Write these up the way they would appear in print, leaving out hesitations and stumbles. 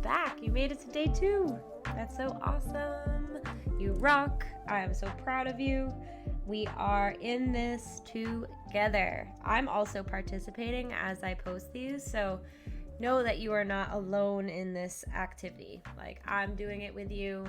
back. You made it to day 2. That's so awesome. You rock. I am so proud of you. We are in this together. I'm also participating as I post these, so know that you are not alone in this activity. Like, I'm doing it with you.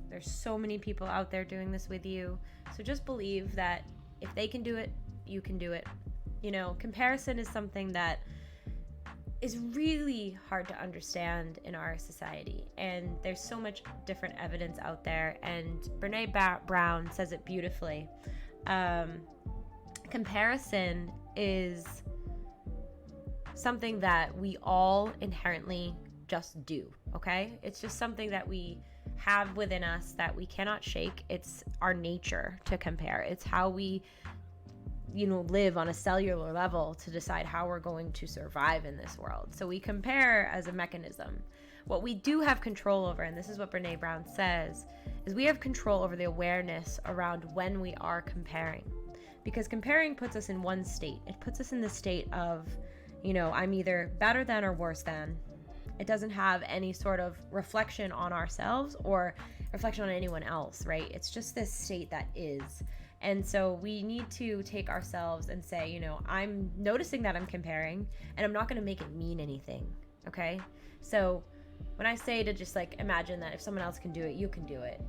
There's so many people out there doing this with you. So just believe that if they can do it, you can do it. You know, comparison is something that is really hard to understand in our society. And there's so much different evidence out there. And Brené Brown says it beautifully. Comparison is something that we all inherently just do, okay? It's just something that we have within us that we cannot shake. It's our nature to compare. It's how we live on a cellular level to decide how we're going to survive in this world. So we compare as a mechanism. What we do have control over, and this is what Brené Brown says, is we have control over the awareness around when we are comparing. Because comparing puts us in one state. It puts us in the state of, I'm either better than or worse than. It doesn't have any sort of reflection on ourselves or reflection on anyone else, right? It's just this state that is. And so we need to take ourselves and say, I'm noticing that I'm comparing, and I'm not going to make it mean anything, okay? So when I say to just imagine that if someone else can do it, you can do it.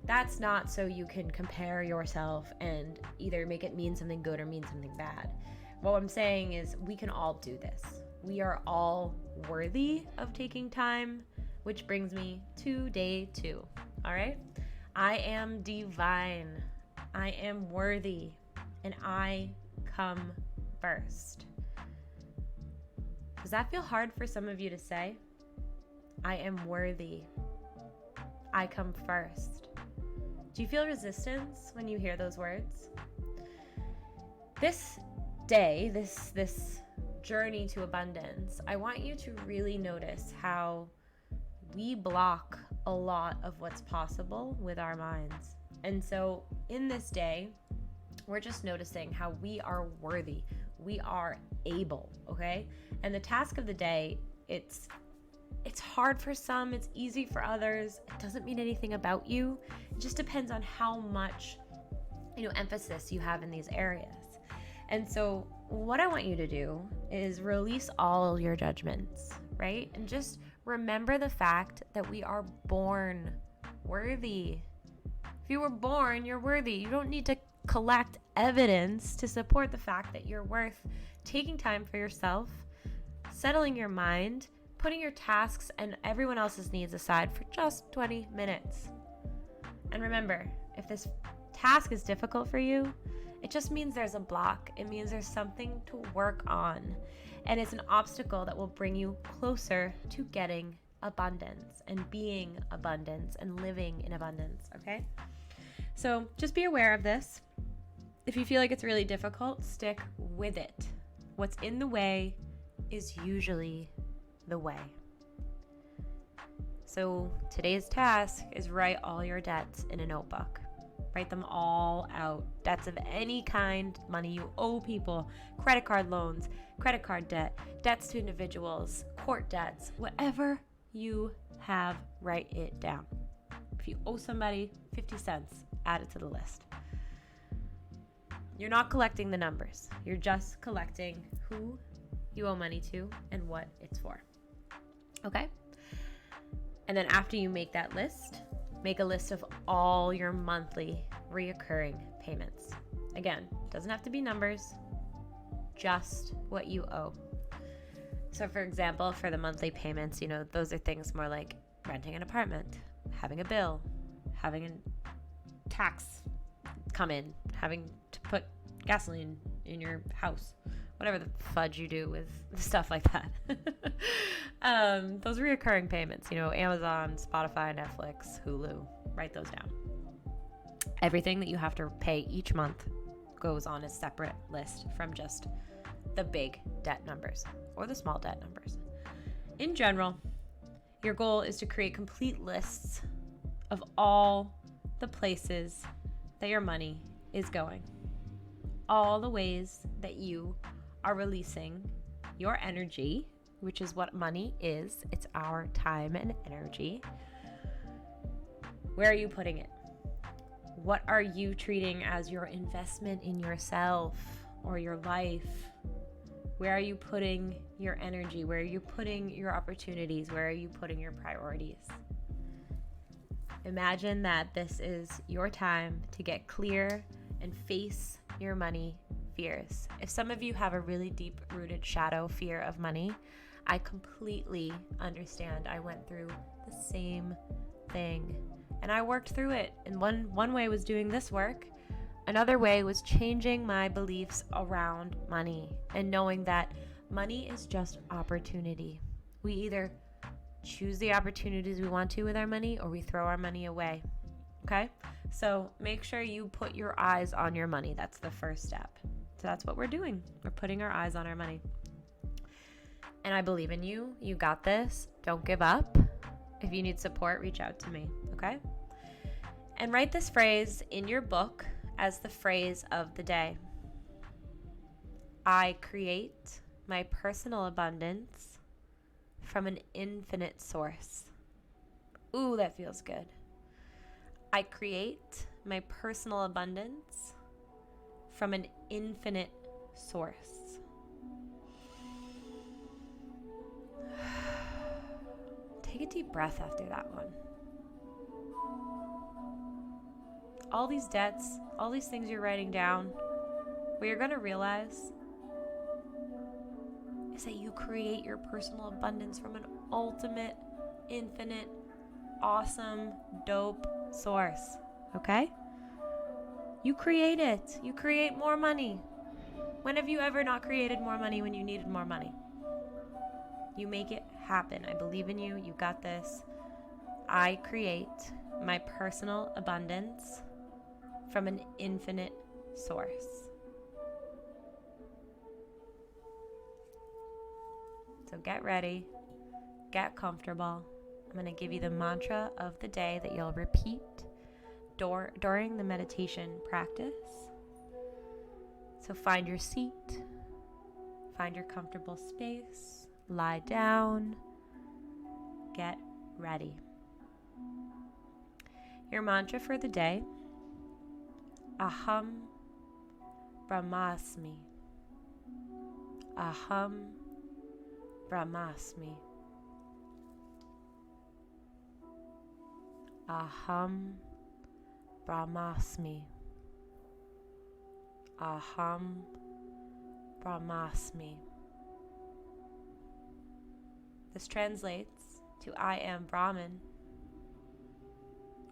That's not so you can compare yourself and either make it mean something good or mean something bad. What I'm saying is we can all do this. We are all worthy of taking time, which brings me to day 2, all right? I am divine. I am worthy, and I come first. Does that feel hard for some of you to say? I am worthy. I come first. Do you feel resistance when you hear those words? This day, this journey to abundance, I want you to really notice how we block a lot of what's possible with our minds. And so in this day, we're just noticing how we are worthy. We are able, okay? And the task of the day, it's hard for some, it's easy for others. It doesn't mean anything about you. It just depends on how much, emphasis you have in these areas. And so what I want you to do is release all your judgments, right? And just remember the fact that we are born worthy. If you were born, you're worthy. You don't need to collect evidence to support the fact that you're worth taking time for yourself, settling your mind, putting your tasks and everyone else's needs aside for just 20 minutes. And remember, if this task is difficult for you, it just means there's a block. It means there's something to work on. And it's an obstacle that will bring you closer to getting abundance and being abundance and living in abundance, okay? So just be aware of this. If you feel like it's really difficult, stick with it. What's in the way is usually the way. So today's task is write all your debts in a notebook. Write them all out. Debts of any kind, money you owe people, credit card loans, credit card debt, debts to individuals, court debts, whatever you have, write it down. If you owe somebody 50 cents, add it to the list. You're not collecting the numbers. You're just collecting who you owe money to and what it's for. Okay? And then after you make that list, make a list of all your monthly reoccurring payments. Again, doesn't have to be numbers, just what you owe. So for example, for the monthly payments, those are things more like renting an apartment, having a bill, having a tax come in, having to put gasoline in your house, whatever the fudge you do with stuff like that. Those reoccurring payments, Amazon, Spotify, Netflix, Hulu, write those down. Everything that you have to pay each month goes on a separate list from just the big debt numbers or the small debt numbers. In general, your goal is to create complete lists of all the places that your money is going, all the ways that you are releasing your energy, which is what money is. It's our time and energy. Where are you putting it? What are you treating as your investment in yourself or your life? Where are you putting your energy? Where are you putting your opportunities? Where are you putting your priorities? Imagine that this is your time to get clear and face your money fears. If some of you have a really deep-rooted shadow fear of money, I completely understand. I went through the same thing and I worked through it. And one way was doing this work. Another way was changing my beliefs around money and knowing that money is just opportunity. We either choose the opportunities we want to with our money or we throw our money away. Okay? So make sure you put your eyes on your money. That's the first step. So that's what we're doing. We're putting our eyes on our money. And I believe in you. You got this. Don't give up. If you need support, reach out to me. Okay? And write this phrase in your book as the phrase of the day. I create my personal abundance from an infinite source. Ooh, that feels good. I create my personal abundance from an infinite source. Take a deep breath after that one. All these debts, all these things you're writing down, what you're going to realize is that you create your personal abundance from an ultimate, infinite, awesome, dope source. Okay? You create it. You create more money. When have you ever not created more money when you needed more money? You make it happen. I believe in you. You got this. I create my personal abundance from an infinite source. So get ready, get comfortable. I'm going to give you the mantra of the day that you'll repeat during the meditation practice. So find your seat, find your comfortable space, lie down, get ready. Your mantra for the day: Aham Brahmasmi. Aham Brahmasmi. Aham Brahmasmi. Aham Brahmasmi. This translates to I am Brahman,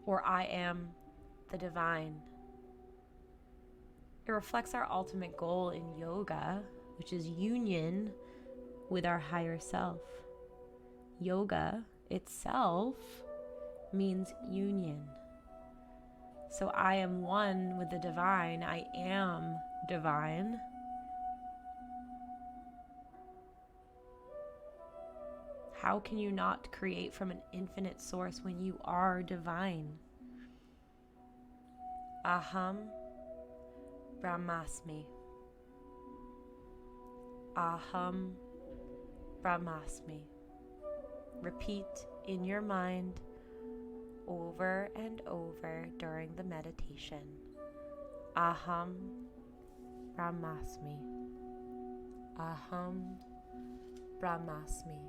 or I am the divine. It reflects our ultimate goal in yoga, which is union with our higher self. Yoga itself means union. So I am one with the divine. I am divine. How can you not create from an infinite source when you are divine? Aham Brahmasmi. Aham Brahmasmi. Repeat in your mind over and over during the meditation. Aham Brahmasmi. Aham Brahmasmi.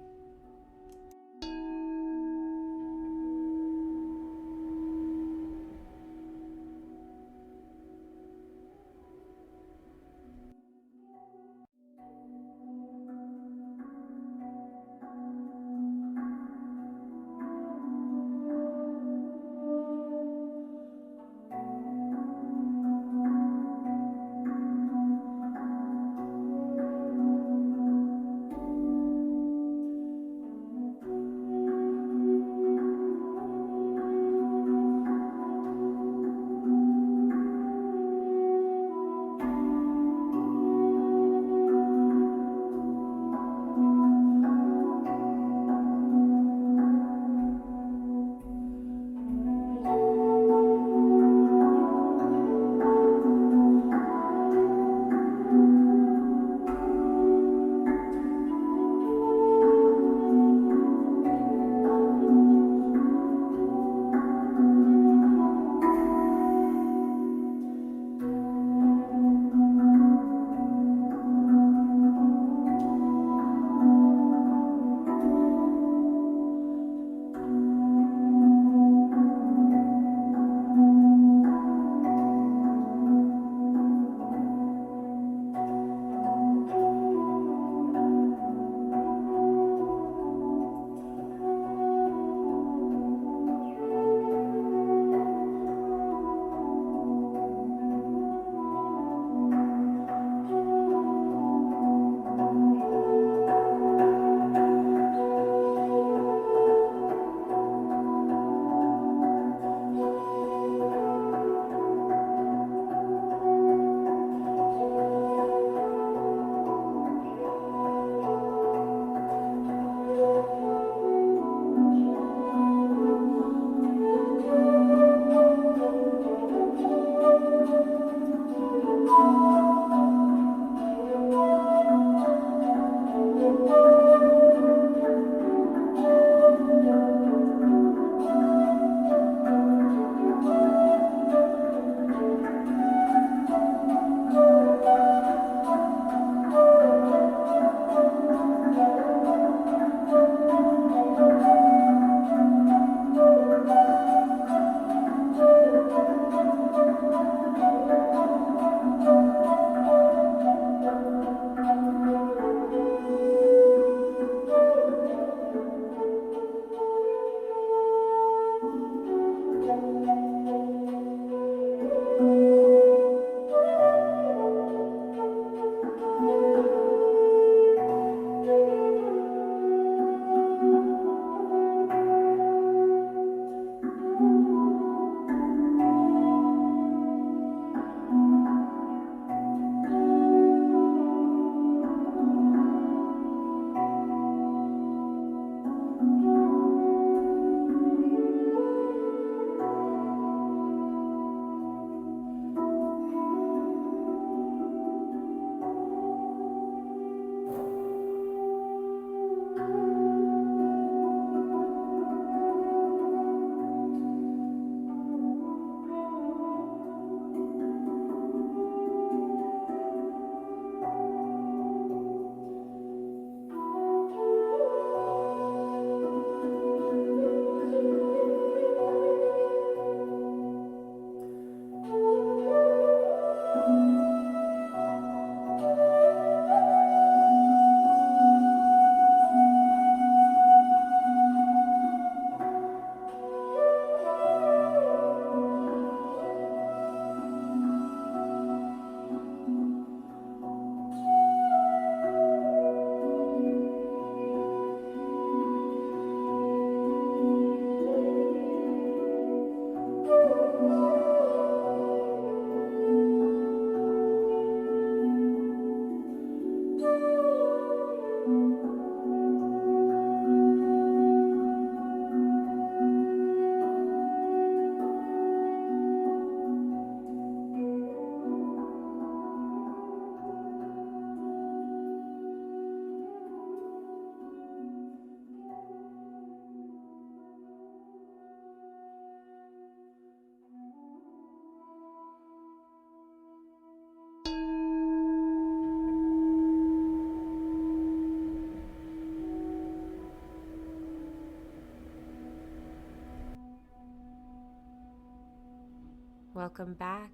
Welcome back.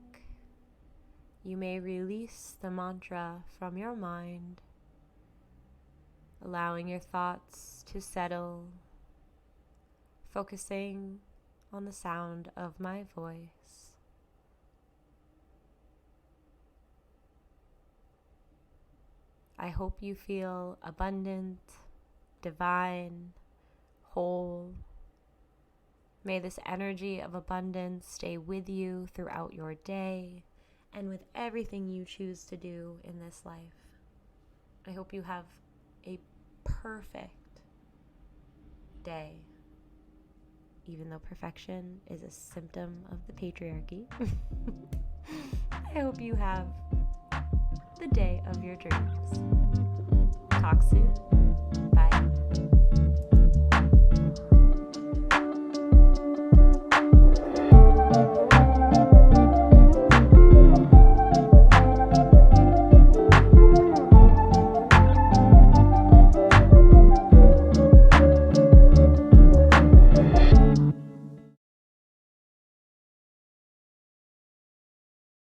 You may release the mantra from your mind, allowing your thoughts to settle, focusing on the sound of my voice. I hope you feel abundant, divine, whole. May this energy of abundance stay with you throughout your day and with everything you choose to do in this life. I hope you have a perfect day, even though perfection is a symptom of the patriarchy. I hope you have the day of your dreams. Talk soon.